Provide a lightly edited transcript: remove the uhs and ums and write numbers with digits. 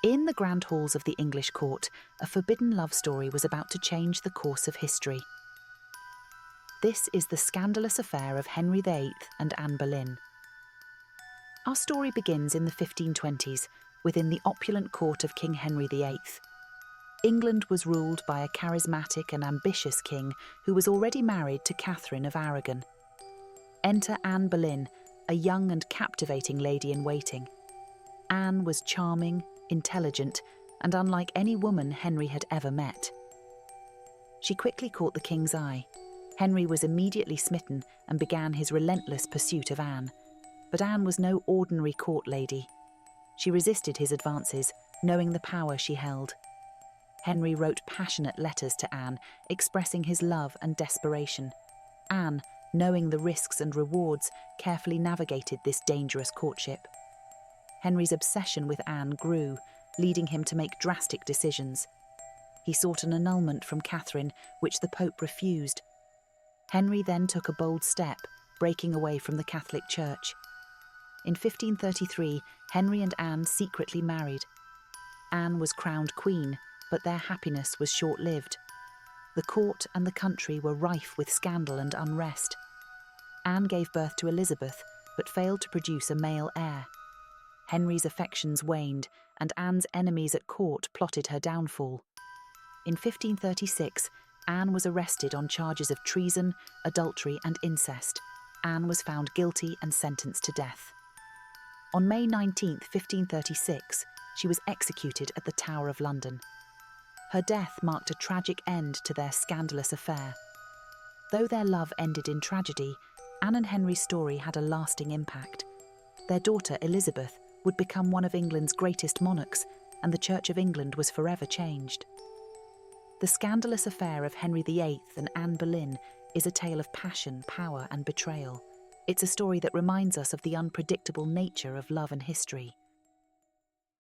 In the grand halls of the English court, a forbidden love story was about to change the course of history. This is the scandalous affair of Henry VIII and Anne Boleyn. Our story begins in the 1520s, within the opulent court of King Henry VIII. England was ruled by a charismatic and ambitious king who was already married to Catherine of Aragon. Enter Anne Boleyn, a young and captivating lady-in-waiting. Anne was charming, intelligent, and unlike any woman Henry had ever met. She quickly caught the king's eye. Henry was immediately smitten and began his relentless pursuit of Anne. But Anne was no ordinary court lady. She resisted his advances, knowing the power she held. Henry wrote passionate letters to Anne, expressing his love and desperation. Anne, knowing the risks and rewards, carefully navigated this dangerous courtship. Henry's obsession with Anne grew, leading him to make drastic decisions. He sought an annulment from Catherine, which the Pope refused. Henry then took a bold step, breaking away from the Catholic Church. In 1533, Henry and Anne secretly married. Anne was crowned queen, but their happiness was short-lived. The court and the country were rife with scandal and unrest. Anne gave birth to Elizabeth, but failed to produce a male heir. Henry's affections waned, and Anne's enemies at court plotted her downfall. In 1536, Anne was arrested on charges of treason, adultery, and incest. Anne was found guilty and sentenced to death. On May 19, 1536, she was executed at the Tower of London. Her death marked a tragic end to their scandalous affair. Though their love ended in tragedy, Anne and Henry's story had a lasting impact. Their daughter, Elizabeth, would become one of England's greatest monarchs, and the Church of England was forever changed. The scandalous affair of Henry VIII and Anne Boleyn is a tale of passion, power, and betrayal. It's a story that reminds us of the unpredictable nature of love and history.